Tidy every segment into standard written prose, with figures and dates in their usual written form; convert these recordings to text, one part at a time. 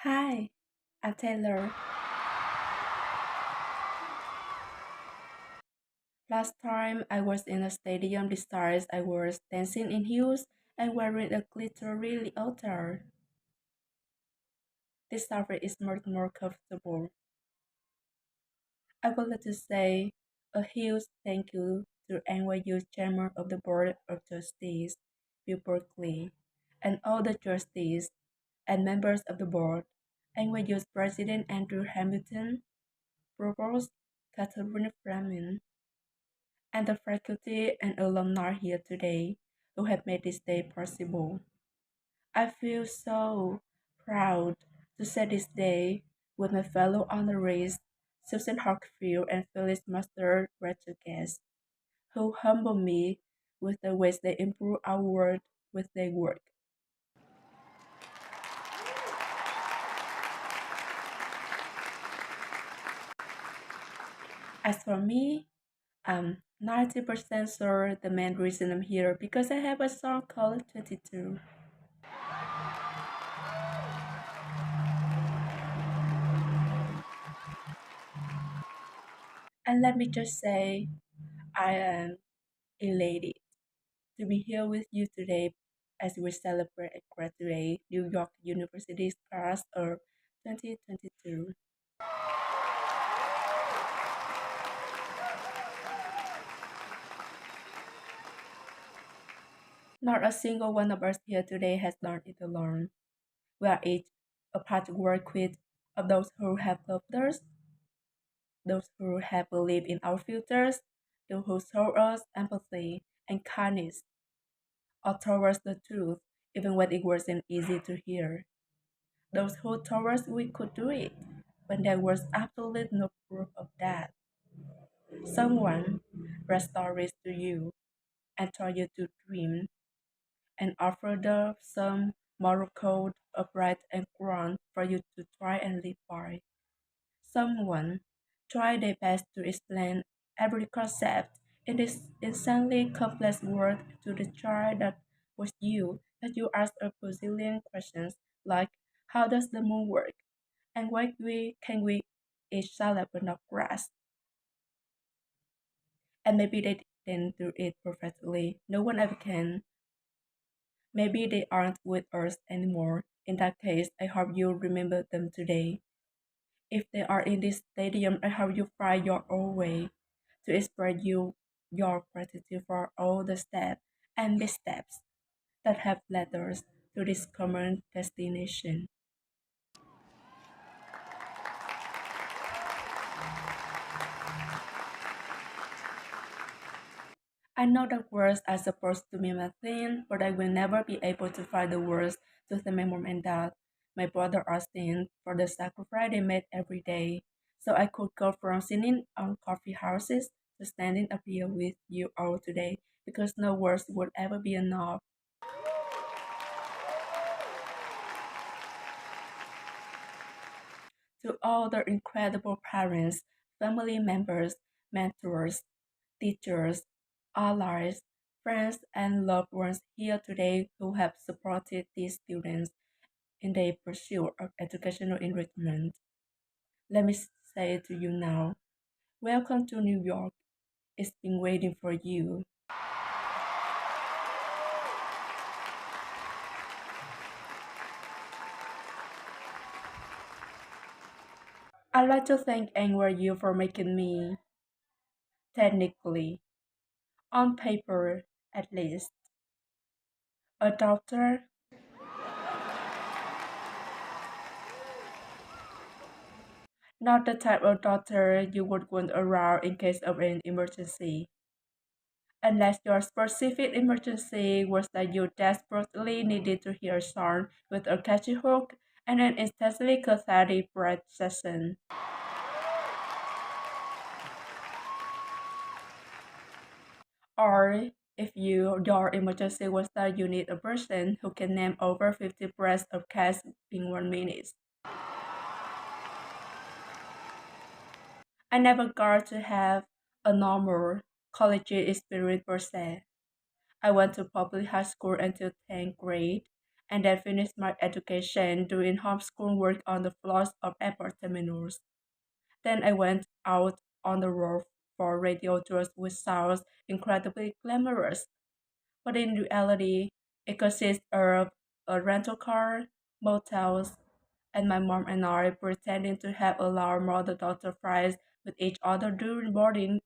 Hi, I'm Taylor. Last time I was in a stadium disguise, I was dancing in heels and wearing a glittery outer. This outfit is much more comfortable. I would like to say a huge thank you to NYU Chairman of the Board of Trustees, Bill Berkeley, and all the trustees and members of the board, NYU's President Andrew Hamilton, Provost Catherine Fleming, and the faculty and alumni here today who have made this day possible. I feel so proud to share this day with my fellow honorees, Susan Harkfield and Phyllis Master graduate guests, who humble me with the ways they improve our world with their work. As for me, I'm 90% sure the main reason I'm here because I have a song called 22. And let me just say, I am elated to be here with you today as we celebrate and graduate New York University's class of 2022. Not a single one of us here today has done it alone. We are each a part work with of those who have loved us, those who have believed in our futures, those who show us empathy and kindness, or towards the truth, even when it wasn't easy to hear. Those who told us we could do it when there was absolutely no proof of that. Someone read stories to you and taught you to dream and offered up some moral code of right and wrong for you to try and live by. Someone tried their best to explain every concept in this insanely complex world to the child that was you, that you asked a bazillion questions like how does the moon work and why can we eat salad but not grass? And maybe they didn't do it perfectly. No one ever can. Maybe they aren't with us anymore. In that case, I hope you remember them today. If they are in this stadium, I hope you find your own way to express your gratitude for all the steps and missteps that have led us to this common destination. I know that words are supposed to mean a thing, but I will never be able to find the words to thank my mom and dad, my brother Austin, for the sacrifice they made every day, so I could go from sitting on coffee houses to standing up here with you all today, because no words would ever be enough. To all the incredible parents, family members, mentors, teachers, allies, friends, and loved ones here today who have supported these students in their pursuit of educational enrichment. Let me say to you now, welcome to New York. It's been waiting for you. I'd like to thank NYU for making me, technically, on paper at least, a doctor. Not the type of doctor you would want around in case of an emergency. Unless your specific emergency was that you desperately needed to hear a song with a catchy hook and an instantly cathartic breath session. Or if your emergency was that you need a person who can name over 50 breaths of cats in 1 minute. I never got to have a normal collegiate experience per se. I went to public high school until 10th grade, and then finished my education doing homeschool work on the floors of airport terminals. Then I went out on the road for radio tours which sounds incredibly glamorous, but in reality, it consists of a rental car, motels, and my mom and I pretending to have a large mother daughter fries with each other during boarding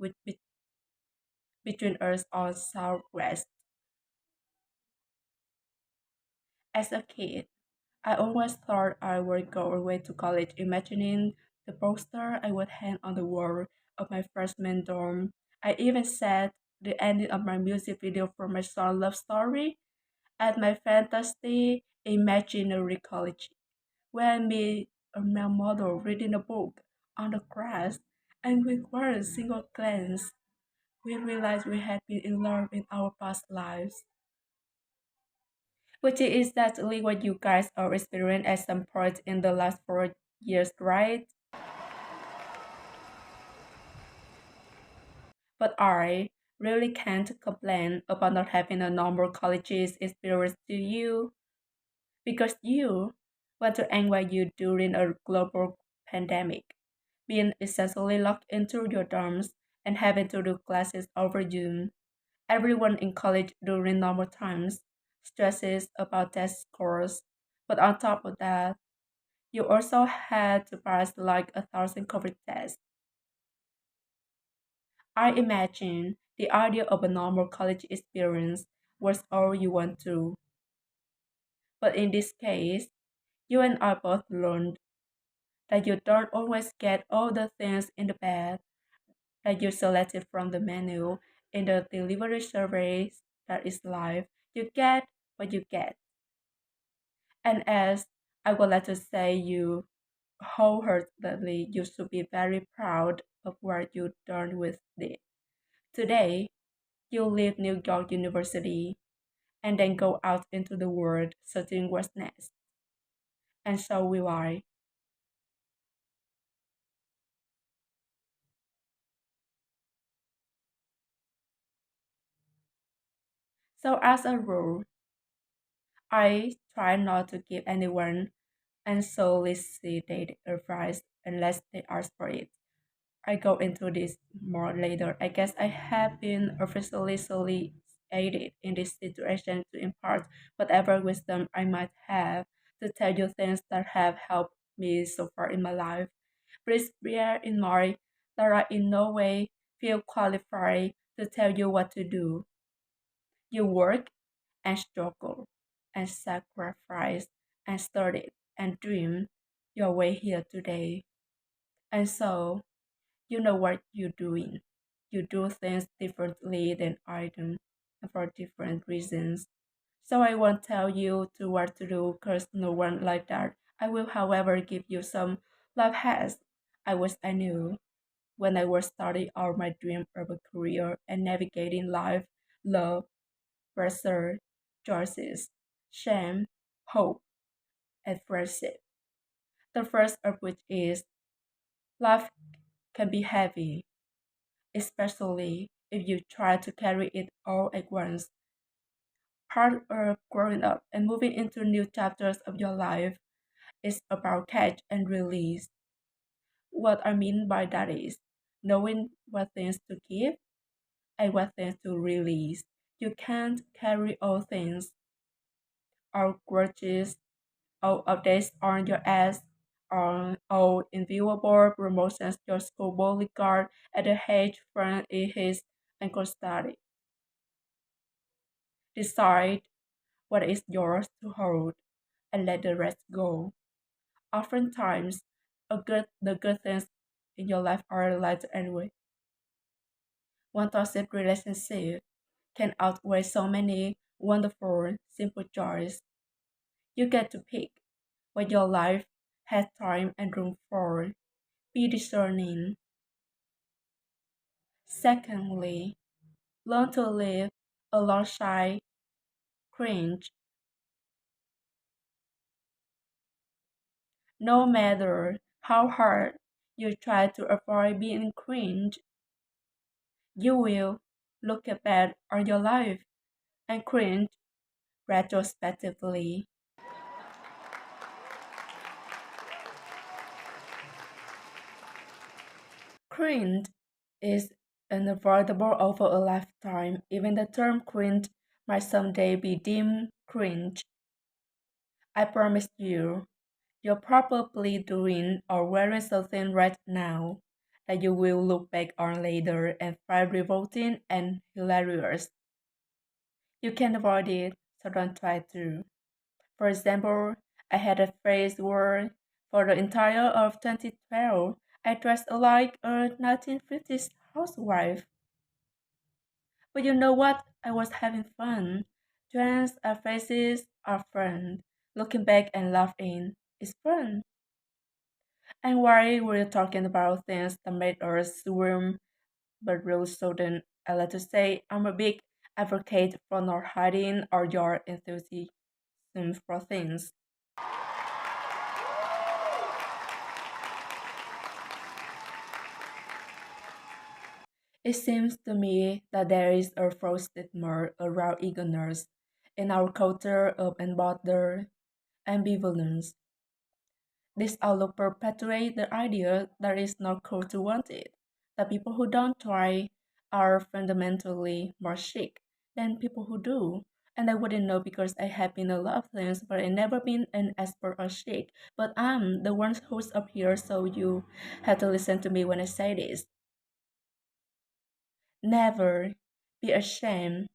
between us on Southwest. As a kid, I always thought I would go away to college imagining the poster I would hang on the wall of my freshman dorm. I even set the ending of my music video for my song Love Story at my fantasy imaginary college, where me and my mother reading a book on the grass, and with one single glance, we realized we had been in love in our past lives. Which is exactly what you guys are experiencing at some point in the last 4 years, right? But I really can't complain about not having a normal college experience to you because you went to NYU during a global pandemic, being essentially locked into your dorms and having to do classes over Zoom. Everyone in college during normal times stresses about test scores, but on top of that, you also had to pass like 1,000 COVID tests. I imagine the idea of a normal college experience was all you want to. But in this case, you and I both learned that you don't always get all the things in the bag that you selected from the menu in the delivery service that is life. You get what you get. And as I would like to say you wholeheartedly, you should be very proud of what you've done with it. Today, you leave New York University and then go out into the world searching what's next. And so will I. So as a rule, I try not to give anyone unsolicited advice unless they ask for it. I go into this more later. I guess I have been officially solicited in this situation to impart whatever wisdom I might have to tell you things that have helped me so far in my life. Please bear in mind that I in no way feel qualified to tell you what to do. You work and struggle and sacrifice and study and dream your way here today. And so you know what you're doing. You do things differently than I do and for different reasons. So I won't tell you to what to do because no one like that. I will, however, give you some life hacks I wish I knew when I was starting out my dream of a career and navigating life, love, pressure, choices, shame, hope, and friendship. The first of which is life can be heavy, especially if you try to carry it all at once. Part of growing up and moving into new chapters of your life is about catch and release. What I mean by that is knowing what things to keep and what things to release. You can't carry all things, all grudges, all updates on your ass, on all inviewable promotions your school bodyguard at the hedge fund in his ankle study. Decide what is yours to hold and let the rest go. Oftentimes, the good things in your life are lighter anyway. One toxic relationship can outweigh so many wonderful, simple joys. You get to pick what your life has time and room for. Be discerning. Secondly, learn to live alongside cringe. No matter how hard you try to avoid being cringe, you will look back on your life and cringe retrospectively. Cringe is unavoidable over a lifetime. Even the term cringe might someday be deemed cringe. I promise you, you're probably doing or wearing something right now that you will look back on later and find revolting and hilarious. You can't avoid it, so don't try to. For example, I had a phase where, for the entire of 2012, I dressed like a 1950s housewife. But you know what? I was having fun. Trends and faces are fun. Looking back and laughing is fun. And why we're talking about things that made us swim but real sudden, I like to say I'm a big advocate for not hiding or your enthusiasm for things. It seems to me that there is a false stigma around eagerness in our culture of embodied ambivalence. This outlook perpetuates the idea that it's not cool to want it, that people who don't try are fundamentally more chic than people who do. And I wouldn't know because I have been a lot of things, but I never been an expert or chic. But I'm the one who's up here, so you have to listen to me when I say this. Never be ashamed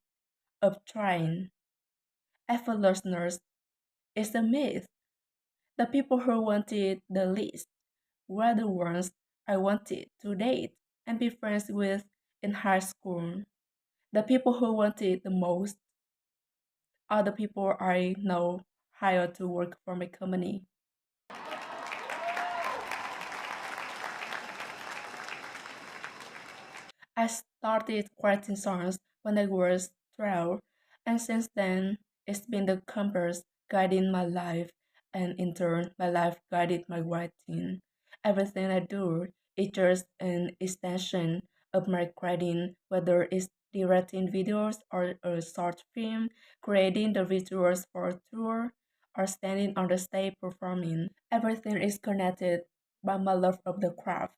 of trying. Effortlessness is a myth. The people who wanted the least were the ones I wanted to date and be friends with in high school. The people who wanted the most are the people I now hired to work for my company. I started writing songs when I was 12, and since then, it's been the compass guiding my life, and in turn, my life guided my writing. Everything I do is just an extension of my writing, whether it's directing videos or a short film, creating the visuals for a tour, or standing on the stage performing. Everything is connected by my love of the craft.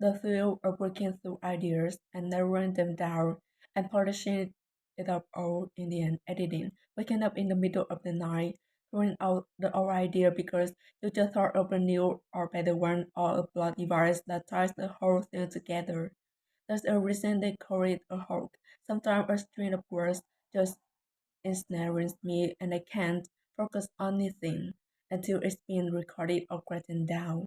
The thrill of working through ideas and narrowing them down and polishing it up all in the end, editing, waking up in the middle of the night, throwing out the old idea because you just thought of a new or better one or a plot device that ties the whole thing together. There's a reason they call it a hook. Sometimes a string of words just ensnares me and I can't focus on anything until it's been recorded or written down.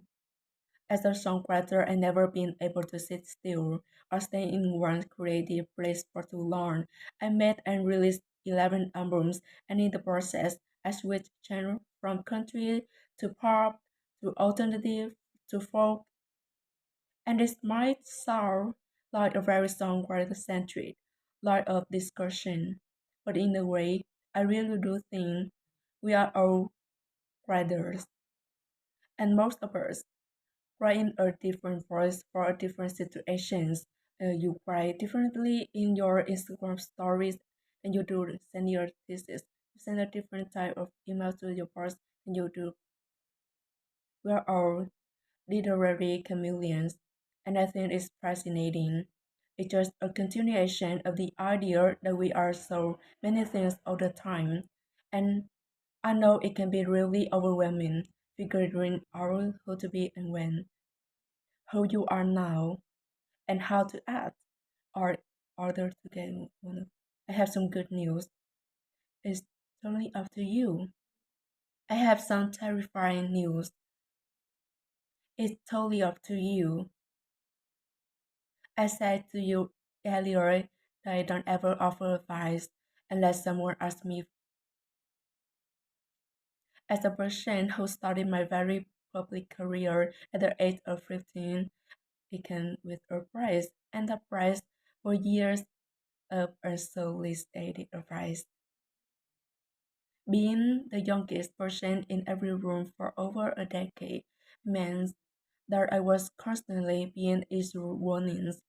As a songwriter, I never been able to sit still or stay in one creative place for too long. I made and released 11 albums, and in the process, I switched genre from country to pop to alternative to folk, and this might sound like a very songwriter centric, lot of discussion, but in a way, I really do think we are all writers, and most of us writing a different voice for different situations. You write differently in your Instagram stories than you do send your thesis. You send a different type of email to your boss than you do. We are all literary chameleons, and I think it's fascinating. It's just a continuation of the idea that we are so many things all the time. And I know it can be really overwhelming figuring out who to be and when, who you are now, and how to act or order to get one. I have some good news. It's totally up to you. I have some terrifying news. It's totally up to you. I said to you earlier that I don't ever offer advice unless someone asks me. As a person who started my very public career at the age of 15, it came with a price, and the price for years of unsolicited advice. Being the youngest person in every room for over a decade meant that I was constantly being issued warnings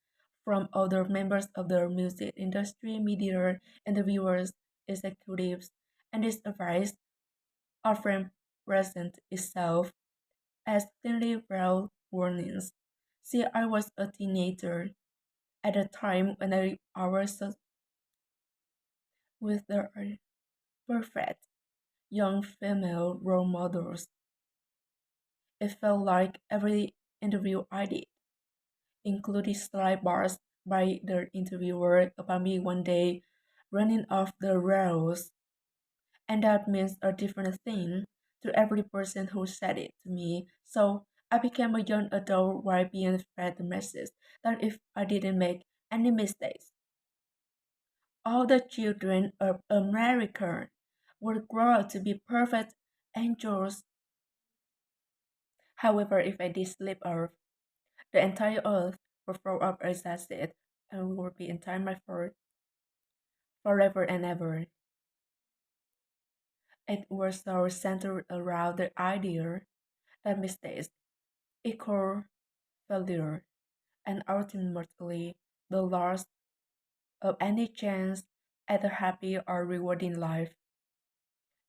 from other members of the music industry, media, interviewers, executives, and this advice often present itself as thinly veiled warnings. See, I was a teenager at a time when I was with the perfect young female role models. It felt like every interview I did included sly bars by the interviewer about me one day running off the rails, and that means a different thing to every person who said it to me. So I became a young adult while being fed the message that if I didn't make any mistakes, all the children of America would grow up to be perfect angels. However, if I did slip off, the entire earth would throw up as acid and would be entirely for forever and ever. It was so centered around the idea that mistakes equal failure and ultimately the loss of any chance at a happy or rewarding life.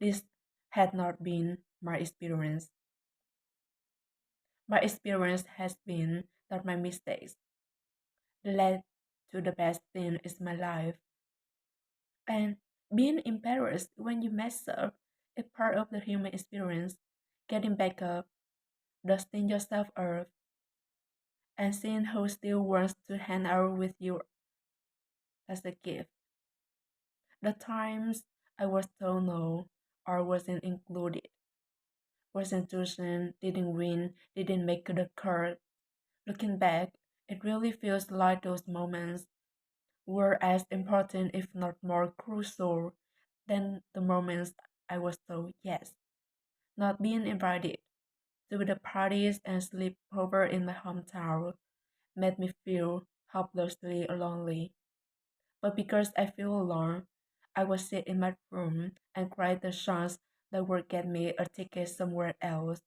This had not been my experience. My experience has been that my mistakes led to the best thing in my life. And being embarrassed when you mess up is part of the human experience. Getting back up, dusting yourself off, and seeing who still wants to hang out with you as a gift. The times I was told no or wasn't included, wasn't chosen, didn't win, didn't make the cut. Looking back, it really feels like those moments were as important, if not more crucial, than the moments I was told yes. Not being invited to the parties and sleepover in my hometown made me feel hopelessly lonely. But because I feel alone, I would sit in my room and cry the chance that would get me a ticket somewhere else.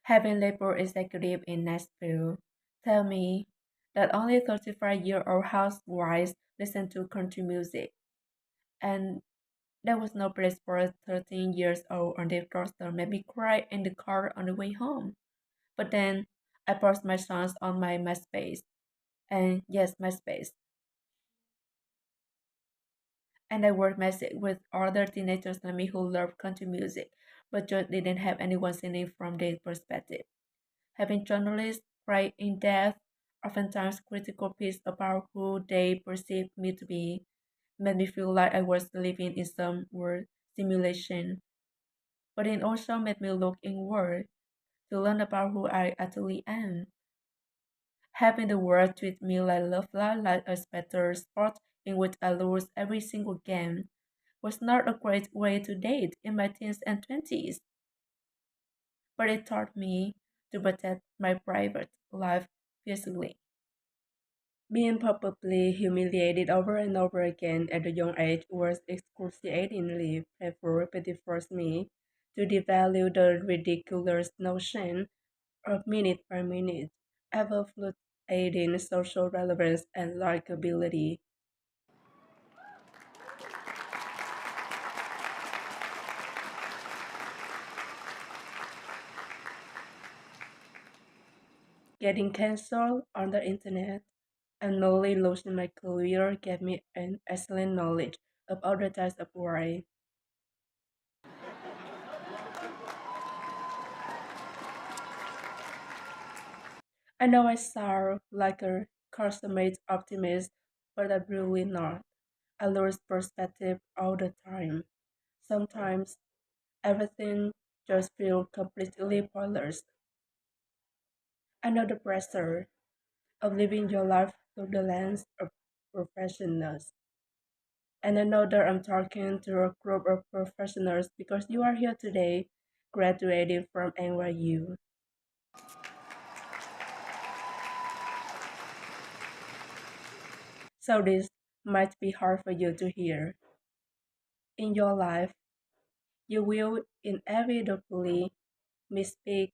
Having labor executive in Nashville tell me that only 35-year-old housewives listen to country music, and there was no place for a 13 years old on their doorstep made me cry in the car on the way home. But then I posted my songs on my MySpace, and yes, MySpace, and I worked message with other teenagers like me who loved country music, but just didn't have anyone singing from their perspective. Having journalists write in depth, oftentimes critical piece about who they perceived me to be made me feel like I was living in some world simulation. But it also made me look inward to learn about who I actually am. Having the world treat me like love like a better sport in which I lose every single game was not a great way to date in my teens and 20s, but it taught me to protect my private life physically. Being publicly humiliated over and over again at a young age was excruciatingly painful, but it forced me to devalue the ridiculous notion of minute by minute, ever fluctuating social relevance and likability. Getting cancelled on the internet and nearly losing my career gave me an excellent knowledge of other types of worry. I know I sound like a consummate optimist, but I'm really not. I lose perspective all the time. Sometimes everything just feels completely pointless. I know the pressure of living your life through the lens of professionals. And I know that I'm talking to a group of professionals because you are here today, graduating from NYU. So this might be hard for you to hear. In your life, you will inevitably misspeak,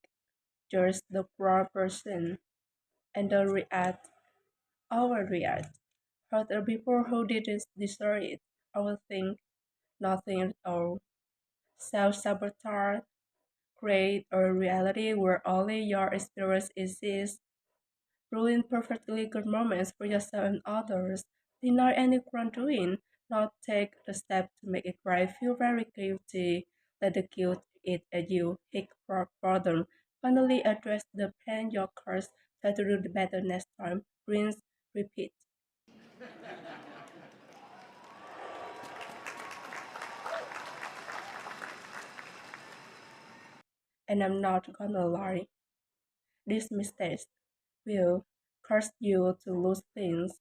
just the wrong person, and don't react, overreact. Other people who didn't deserve it, I will think nothing at all. Self sabotage, create a reality where only your experience exists. ruin perfectly good moments for yourself and others, deny any wrongdoing, not take the step to make it right, feel very guilty, let the guilt eat at you, hate rock bottom, finally address the pain your curse, try to do the better next time, rinse, repeat. And I'm not gonna lie, these mistakes will cause you to lose things.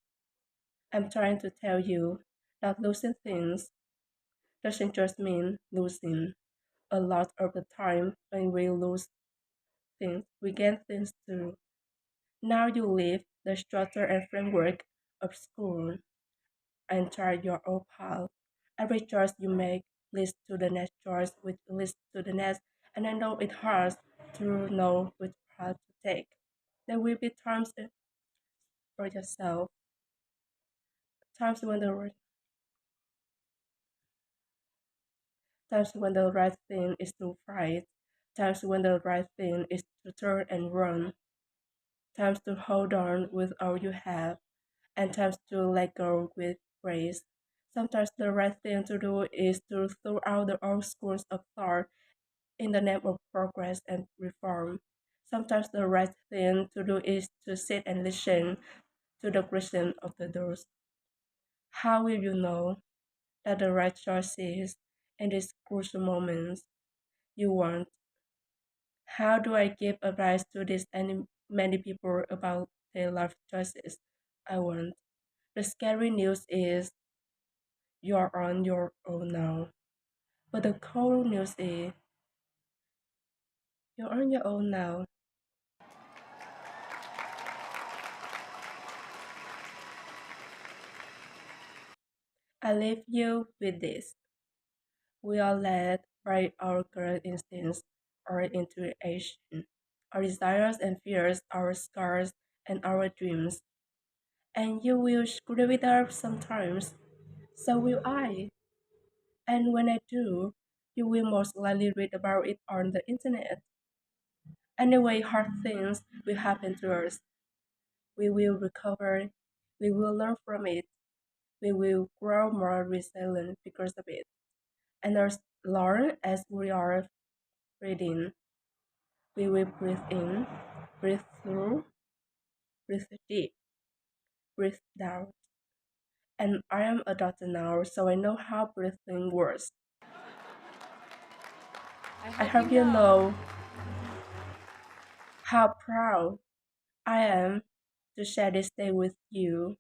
I'm trying to tell you that losing things doesn't just mean losing. A lot of the time, when we lose things, we gain things too. Now you leave the structure and framework of school and try your own path. Every choice you make leads to the next choice, which leads to the next, and I know it hurts to know which path to take. There will be times for yourself, times when the right thing is to fight, times when the right thing is to turn and run, times to hold on with all you have, and times to let go with grace. Sometimes the right thing to do is to throw out the old schools of thought in the name of progress and reform. Sometimes the right thing to do is to sit and listen to the question of the doors. How will you know that the right choice is in these crucial moments you want? How do I give advice to this and many people about their life choices I want? The scary news is you're on your own now. But the cool news is you're on your own now. I leave you with this. We are led by our gut instincts, our intuition, our desires and fears, our scars and our dreams. And you will screw it up sometimes. So will I. And when I do, you will most likely read about it on the internet. Anyway, hard things will happen to us. We will recover, we will learn from it, we will grow more resilient because of it. And as long as we are breathing, we will breathe in, breathe through, breathe deep, breathe down. And I am a doctor now, so I know how breathing works. I I hope you hope you know. know how proud I am to share this day with you.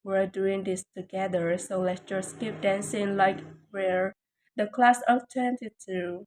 We're doing this together, so let's just keep dancing like we're the class of 22.